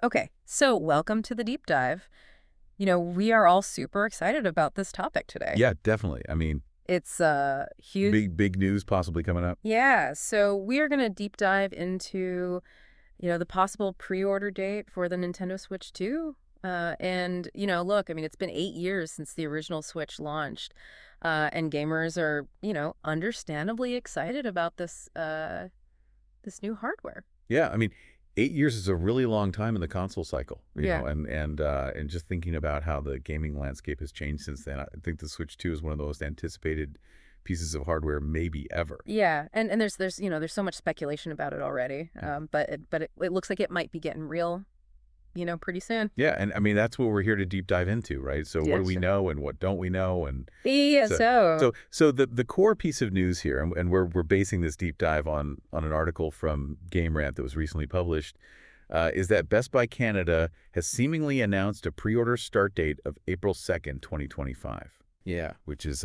Okay, so welcome to the deep dive. We are all super excited about this topic today. Yeah, definitely. I mean, It's huge. big news possibly coming up. Yeah, so we are going to deep dive into, the possible pre-order date for the Nintendo Switch 2. Look, I mean, it's been 8 years since the original Switch launched, and gamers are, understandably excited about this new hardware. Yeah, I mean, 8 years is a really long time in the console cycle, Yeah. and just thinking about how the gaming landscape has changed since then, I think the Switch 2 is one of the most anticipated pieces of hardware maybe ever. Yeah, and there's so much speculation about it already. Yeah. But it looks like it might be getting real, pretty soon. Yeah, and I mean that's what we're here to deep dive into, right? So what do Yes. we know and what don't we know, and Yeah, so so the core piece of news here, and we're basing this deep dive on an article from Game Rant that was recently published, is that Best Buy Canada has seemingly announced a pre-order start date of April 2nd, 2025. Yeah, which is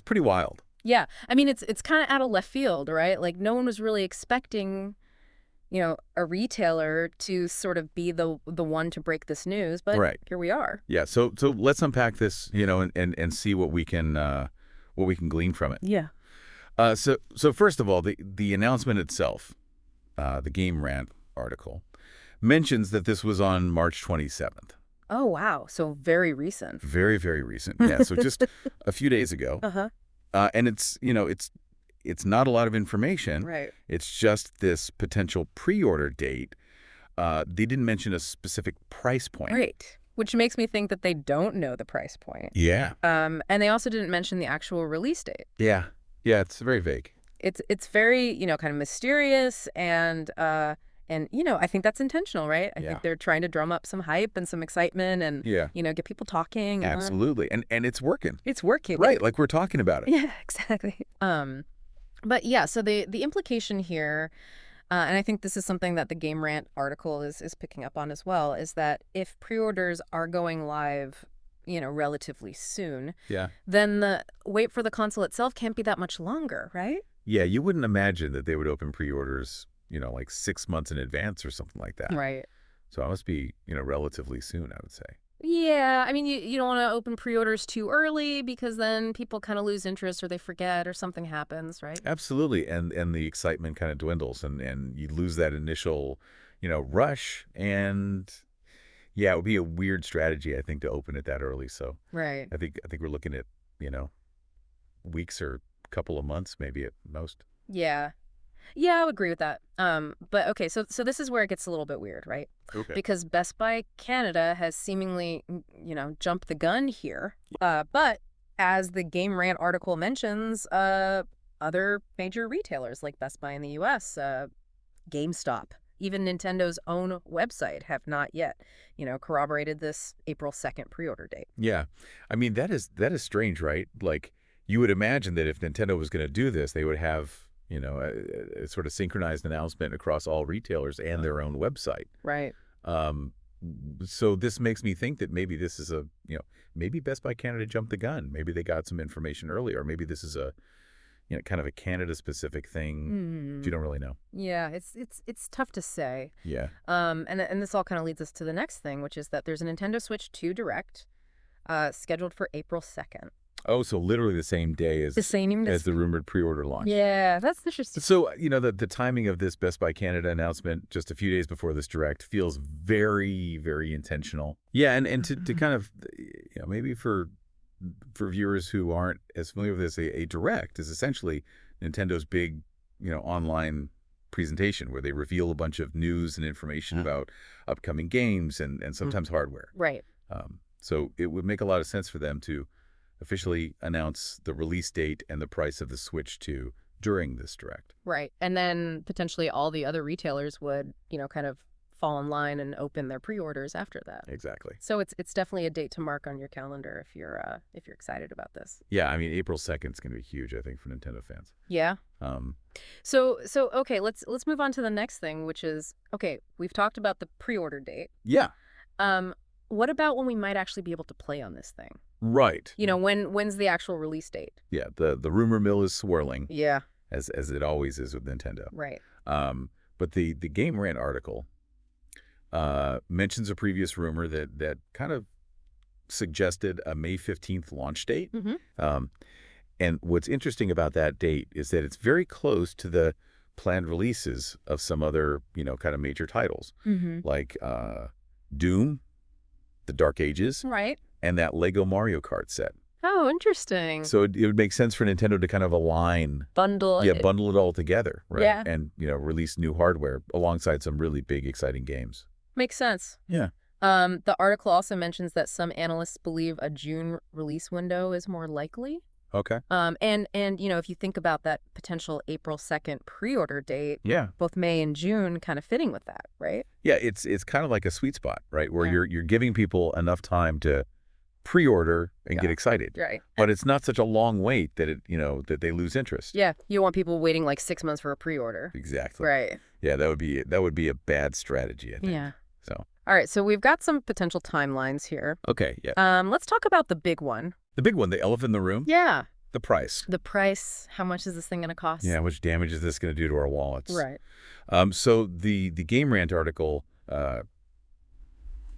pretty wild. yeah, I mean it's kind of out of left field, right? Like no one was really expecting, a retailer to sort of be the one to break this news, but Right. here we are. Yeah. So let's unpack this, and see what we can glean from it. Yeah. So first of all, the announcement itself, the Game Rant article, mentions that this was on March 27th. Oh wow, so very recent. Very, very recent. Yeah. So just a few days ago. Uh-huh. And it's not a lot of information. Right. It's just this potential pre-order date. They didn't mention a specific price point. Right. Which makes me think that they don't know the price point. Yeah. And they also didn't mention the actual release date. Yeah. Yeah. It's very vague. It's very, kind of mysterious and I think that's intentional, right? I Yeah. think they're trying to drum up some hype and some excitement and Yeah. get people talking. Absolutely. And it's working. It's working. Right. Like we're talking about it. Yeah, exactly. But yeah, so the implication here, and I think this is something that the Game Rant article is picking up on as well, is that if pre-orders are going live, relatively soon, Yeah. then the wait for the console itself can't be that much longer, right? Yeah. You wouldn't imagine that they would open pre-orders, like 6 months in advance or something like that. Right. So it must be, relatively soon, I would say. Yeah, I mean, you don't want to open pre-orders too early because then people kind of lose interest or they forget or something happens, right? Absolutely. And the excitement kind of dwindles and you lose that initial, rush. And yeah, it would be a weird strategy, I think, to open it that early. So Right. I think we're looking at, weeks or a couple of months, maybe at most. Yeah. Yeah, I would agree with that. But okay, so this is where it gets a little bit weird, right? Okay. Because Best Buy Canada has seemingly, jumped the gun here. But as the Game Rant article mentions, other major retailers like Best Buy in the U.S., GameStop, even Nintendo's own website have not yet, corroborated this April 2nd pre-order date. Yeah. I mean, that is strange, right? Like you would imagine that if Nintendo was going to do this, they would have, a sort of synchronized announcement across all retailers and their own website. Right. Um, so this makes me think that maybe this is maybe Best Buy Canada jumped the gun. Maybe they got some information earlier. Maybe this is a, kind of a Canada-specific thing. You don't really know. Yeah, it's tough to say. Yeah. And this all kind of leads us to the next thing, which is that there's a Nintendo Switch 2 Direct, scheduled for April 2nd. Oh, so literally the same day as The same as the rumored pre-order launch. Yeah, that's interesting. So, the timing of this Best Buy Canada announcement just a few days before this Direct feels very, very intentional. Yeah, and to kind of, maybe for viewers who aren't as familiar with this, a Direct is essentially Nintendo's big, online presentation where they reveal a bunch of news and information about upcoming games and sometimes hardware. Right. So it would make a lot of sense for them to officially announce the release date and the price of the Switch 2 during this Direct. Right. And then potentially all the other retailers would, kind of fall in line and open their pre-orders after that. Exactly. So it's definitely a date to mark on your calendar if you're excited about this. Yeah, I mean, April 2nd is going to be huge, I think, for Nintendo fans. Yeah. Um, So okay, let's move on to the next thing, which is, okay, we've talked about the pre-order date. yeah, What about when we might actually be able to play on this thing? right. When's the actual release date? Yeah, the rumor mill is swirling, Yeah. as it always is with Nintendo. Right. But the Game Rant article mentions a previous rumor that kind of suggested a May 15th launch date. Um, and what's interesting about that date is that it's very close to the planned releases of some other, kind of major titles, like Doom, The Dark Ages, Right. and that Lego Mario Kart set. Oh, interesting. So it would make sense for Nintendo to kind of align, Bundle it. bundle it all together, right? Yeah. And, release new hardware alongside some really big, exciting games. Makes sense. Yeah. The article also mentions that some analysts believe a June release window is more likely. Okay. And if you think about that potential April 2nd pre-order date, Yeah. both May and June kind of fitting with that, right? Yeah, it's kind of like a sweet spot, right? Where Yeah. you're giving people enough time to pre-order and get excited. Right. But it's not such a long wait that that they lose interest. Yeah, you want people waiting like 6 months for a pre-order. Exactly. Right. Yeah, that would be a bad strategy, I think. Yeah. So. All right, so we've got some potential timelines here. Okay, yeah. Let's talk about the big one. The big one, the elephant in the room? Yeah. The price. The price. How much is this thing going to cost? Yeah, how much damage is this going to do to our wallets? Right. So the Game Rant article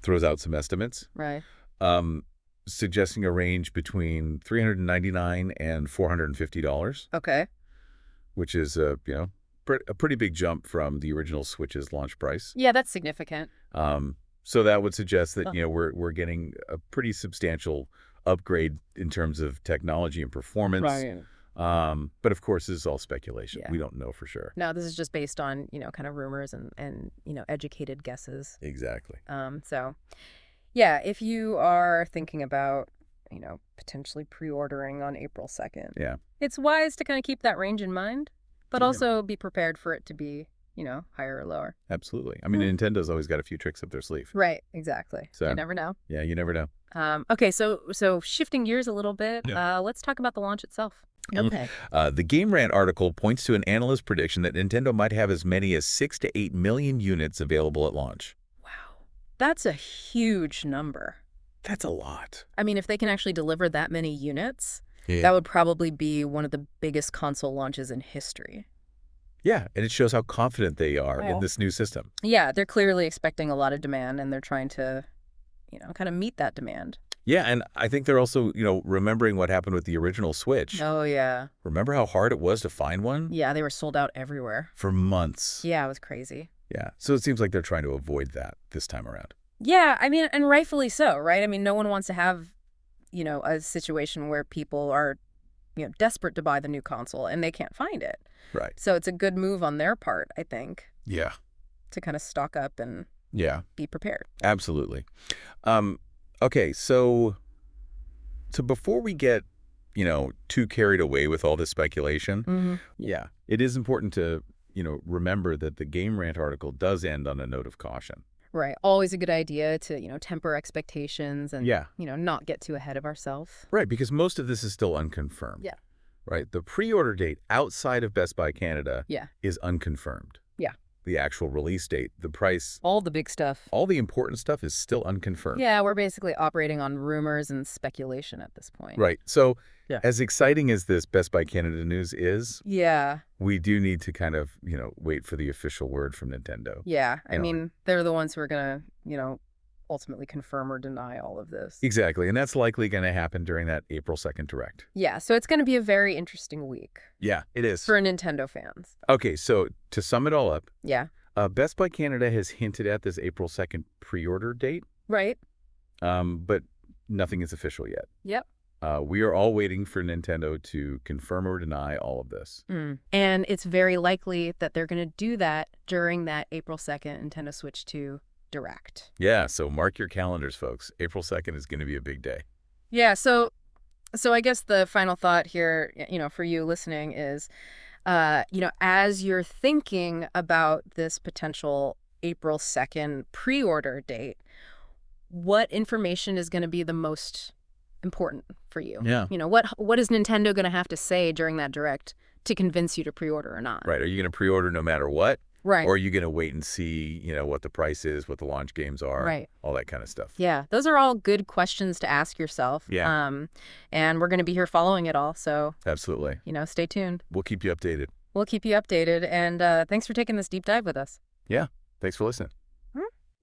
throws out some estimates. Right. Suggesting a range between $399 and $450. Okay. Which is a pretty big jump from the original Switch's launch price. Yeah, that's significant. So that would suggest that we're getting a pretty substantial upgrade in terms of technology and performance. Right. But of course, this is all speculation. Yeah. We don't know for sure. No, this is just based on kind of rumors and educated guesses. Exactly. So, yeah, if you are thinking about potentially pre-ordering on April 2nd, yeah, it's wise to kind of keep that range in mind, but Yeah. also be prepared for it to be higher or lower. Absolutely. I mean, Nintendo's always got a few tricks up their sleeve. Right. Exactly. So You never know. Yeah, you never know. Okay, so shifting gears a little bit, Yeah. let's talk about the launch itself. Okay. The Game Rant article points to an analyst prediction that Nintendo might have as many as 6 to 8 million units available at launch. Wow. That's a huge number. That's a lot. I mean, if they can actually deliver that many units, Yeah. that would probably be one of the biggest console launches in history. Yeah, and it shows how confident they are in this new system. Yeah, they're clearly expecting a lot of demand, and they're trying to, kind of meet that demand. Yeah, and I think they're also, remembering what happened with the original Switch. Oh, yeah. Remember how hard it was to find one? Yeah, they were sold out everywhere. For months. Yeah, it was crazy. Yeah, so it seems like they're trying to avoid that this time around. Yeah, I mean, and rightfully so, right? I mean, no one wants to have, a situation where people are, desperate to buy the new console and they can't find it. Right. So it's a good move on their part, I think, Yeah. to kind of stock up and be prepared. Absolutely. Okay, so before we get, too carried away with all this speculation, yeah, it is important to, remember that the Game Rant article does end on a note of caution. Right. Always a good idea to, temper expectations and, Yeah. not get too ahead of ourselves. Right, because most of this is still unconfirmed. Yeah. Right? The pre-order date outside of Best Buy Canada is unconfirmed. Yeah. The actual release date, the price, All the big stuff. all the important stuff is still unconfirmed. Yeah, we're basically operating on rumors and speculation at this point. Right. So Yeah. as exciting as this Best Buy Canada news is, Yeah. we do need to kind of, wait for the official word from Nintendo. Yeah. I You know, mean, they're the ones who are going to, ultimately confirm or deny all of this. Exactly. And that's likely going to happen during that April 2nd Direct. Yeah. So it's going to be a very interesting week Yeah, it is. for Nintendo fans. Okay, so to sum it all up, Yeah. Best Buy Canada has hinted at this April 2nd pre-order date, Right. but nothing is official yet. Yep. We are all waiting for Nintendo to confirm or deny all of this. And it's very likely that they're going to do that during that April 2nd Nintendo Switch 2 Direct. Yeah, so mark your calendars, folks. April 2nd is going to be a big day. Yeah, so I guess the final thought here, for you listening is, as you're thinking about this potential April 2nd pre-order date, what information is going to be the most important for you? Yeah. What is Nintendo going to have to say during that Direct to convince you to pre-order or not? Right. Are you going to pre-order no matter what? Right. Or are you going to wait and see, what the price is, what the launch games are, Right. all that kind of stuff? Yeah, those are all good questions to ask yourself. Yeah. And we're going to be here following it all. So, Absolutely. stay tuned. We'll keep you updated. We'll keep you updated. And thanks for taking this deep dive with us. Yeah. Thanks for listening.